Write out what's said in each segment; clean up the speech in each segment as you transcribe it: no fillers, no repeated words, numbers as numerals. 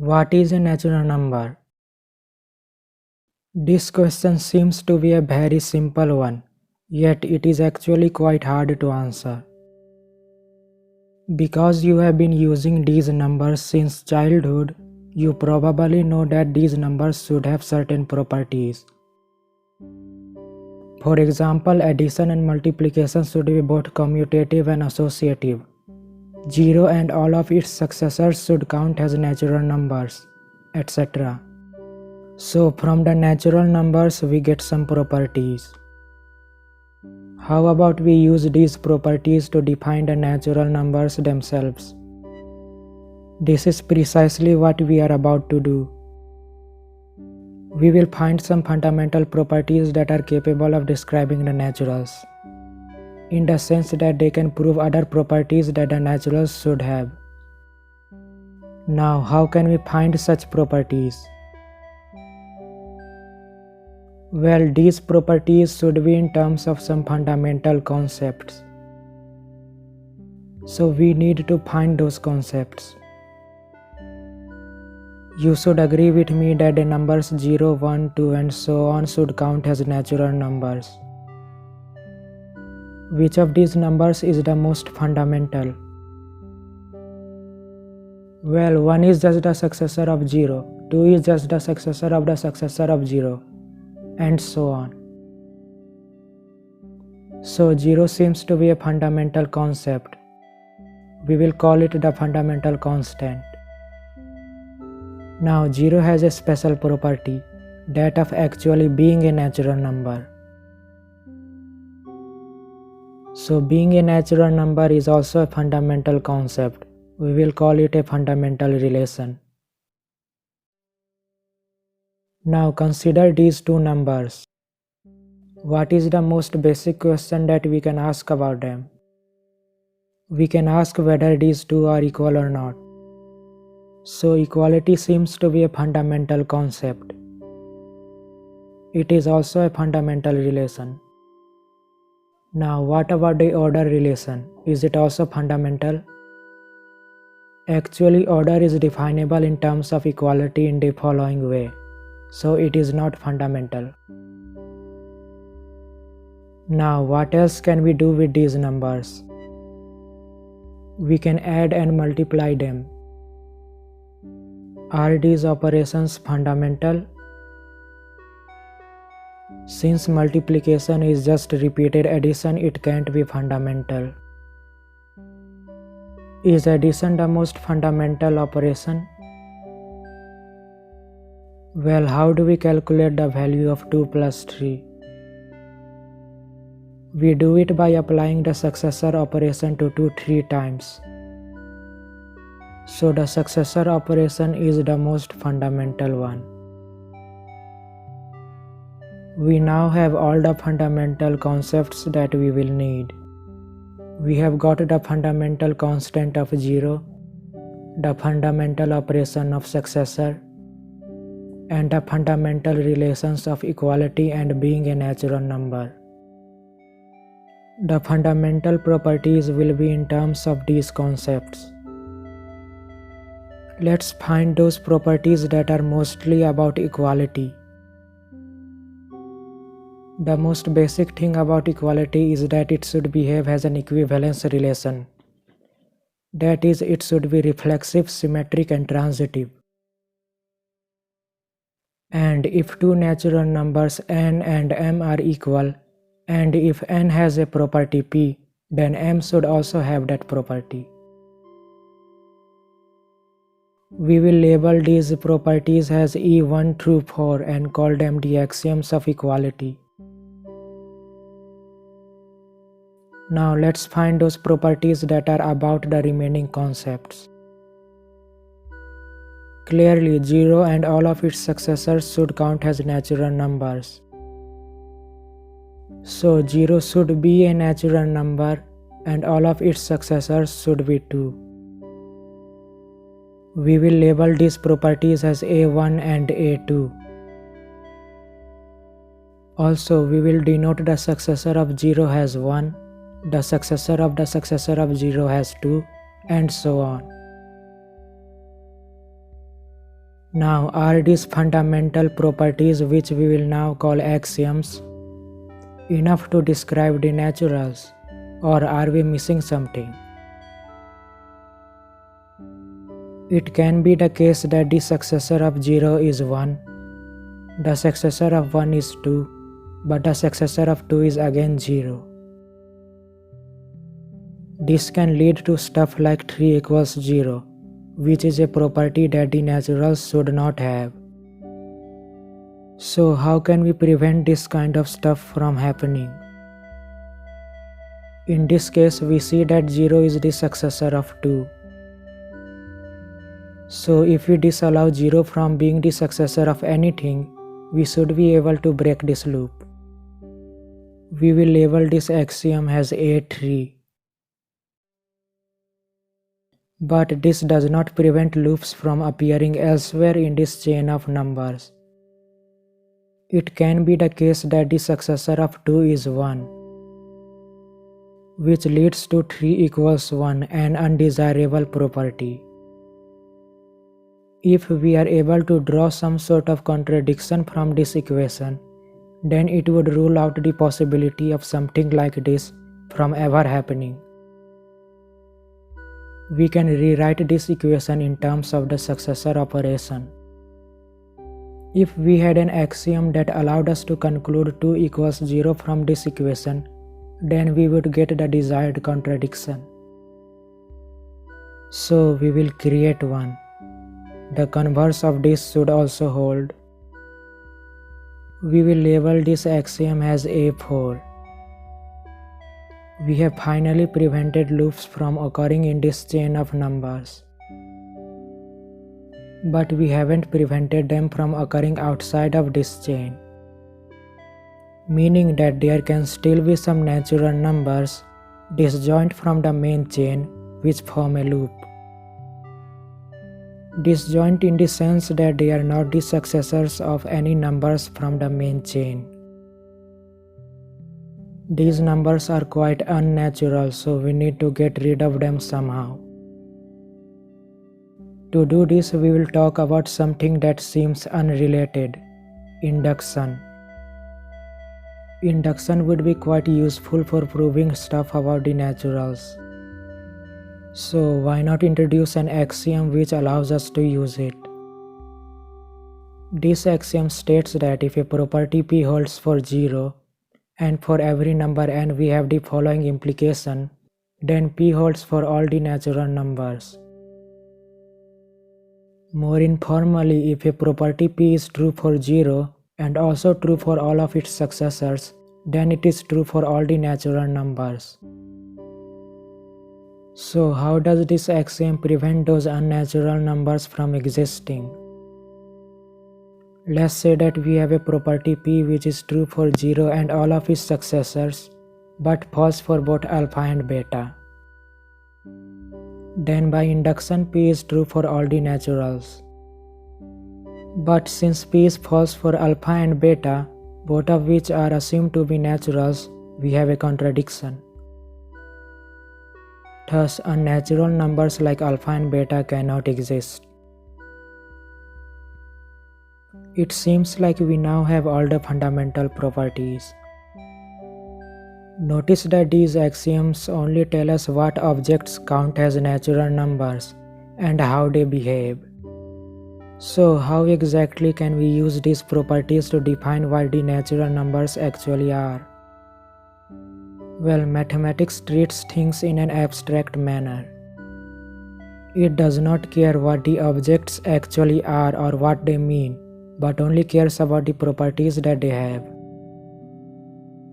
What is a natural number? This question seems to be a very simple one, yet it is actually quite hard to answer. Because you have been using these numbers since childhood, you probably know that these numbers should have certain properties. For example, addition and multiplication should be both commutative and associative. 0 and all of its successors should count as natural numbers, etc. So from the natural numbers we get some properties. How about we use these properties to define the natural numbers themselves? This is precisely what we are about to do. We will find some fundamental properties that are capable of describing the naturals, in the sense that they can prove other properties that the naturals should have. Now, how can we find such properties? Well, these properties should be in terms of some fundamental concepts. So we need to find those concepts. You should agree with me that the numbers 0, 1, 2 and so on should count as natural numbers. Which of these numbers is the most fundamental? Well, 1 is just the successor of 0, 2 is just the successor of 0, and so on. So 0 seems to be a fundamental concept. We will call it the fundamental constant. Now 0 has a special property, that of actually being a natural number. So being a natural number is also a fundamental concept. We will call it a fundamental relation. Now consider these two numbers. What is the most basic question that we can ask about them? We can ask whether these two are equal or not. So equality seems to be a fundamental concept. It is also a fundamental relation. Now what about the order relation? Is it also fundamental? Actually, order is definable in terms of equality in the following way. So it is not fundamental. Now what else can we do with these numbers? We can add and multiply them. Are these operations fundamental? Since multiplication is just repeated addition, it can't be fundamental. Is addition the most fundamental operation? Well, how do we calculate the value of 2 plus 3? We do it by applying the successor operation to 2 3 times. So the successor operation is the most fundamental one. We now have all the fundamental concepts that we will need. We have got the fundamental constant of 0, the fundamental operation of successor, and the fundamental relations of equality and being a natural number. The fundamental properties will be in terms of these concepts. Let's find those properties that are mostly about equality. The most basic thing about equality is that it should behave as an equivalence relation. That is, it should be reflexive, symmetric and transitive. And if two natural numbers n and m are equal, and if n has a property p, then m should also have that property. We will label these properties as E1 through 4 and call them the axioms of equality. Now let's find those properties that are about the remaining concepts. Clearly 0 and all of its successors should count as natural numbers. So 0 should be a natural number and all of its successors should be 2. We will label these properties as A1 and A2. Also, we will denote the successor of 0 as 1, the successor of 0 has 2, and so on. Now, are these fundamental properties, which we will now call axioms, enough to describe the naturals, or are we missing something? It can be the case that the successor of 0 is 1, the successor of 1 is 2, but the successor of 2 is again 0. This can lead to stuff like 3 equals 0, which is a property that the naturals should not have. So how can we prevent this kind of stuff from happening? In this case, we see that 0 is the successor of 2. So if we disallow 0 from being the successor of anything, we should be able to break this loop. We will label this axiom as A3. But this does not prevent loops from appearing elsewhere in this chain of numbers. It can be the case that the successor of 2 is 1, which leads to 3 equals 1, an undesirable property. If we are able to draw some sort of contradiction from this equation, then it would rule out the possibility of something like this from ever happening. We can rewrite this equation in terms of the successor operation. If we had an axiom that allowed us to conclude 2 equals 0 from this equation, then we would get the desired contradiction. So we will create one. The converse of this should also hold. We will label this axiom as A4. We have finally prevented loops from occurring in this chain of numbers. But we haven't prevented them from occurring outside of this chain, meaning that there can still be some natural numbers disjoint from the main chain which form a loop. Disjoint in the sense that they are not the successors of any numbers from the main chain. These numbers are quite unnatural, so we need to get rid of them somehow. To do this, we will talk about something that seems unrelated: induction. Induction would be quite useful for proving stuff about the naturals. So why not introduce an axiom which allows us to use it? This axiom states that if a property P holds for 0, and for every number n we have the following implication, then P holds for all the natural numbers. More informally, if a property P is true for 0 and also true for all of its successors, then it is true for all the natural numbers. So how does this axiom prevent those unnatural numbers from existing? Let's say that we have a property P which is true for 0 and all of its successors, but false for both alpha and beta. Then by induction P is true for all the naturals. But since P is false for alpha and beta, both of which are assumed to be naturals, we have a contradiction. Thus, unnatural numbers like alpha and beta cannot exist. It seems like we now have all the fundamental properties. Notice that these axioms only tell us what objects count as natural numbers and how they behave. So how exactly can we use these properties to define what the natural numbers actually are? Well, mathematics treats things in an abstract manner. It does not care what the objects actually are or what they mean, but only cares about the properties that they have.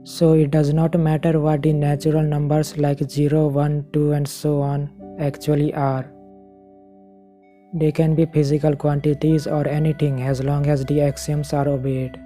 So it does not matter what the natural numbers like 0, 1, 2 and so on actually are. They can be physical quantities or anything as long as the axioms are obeyed.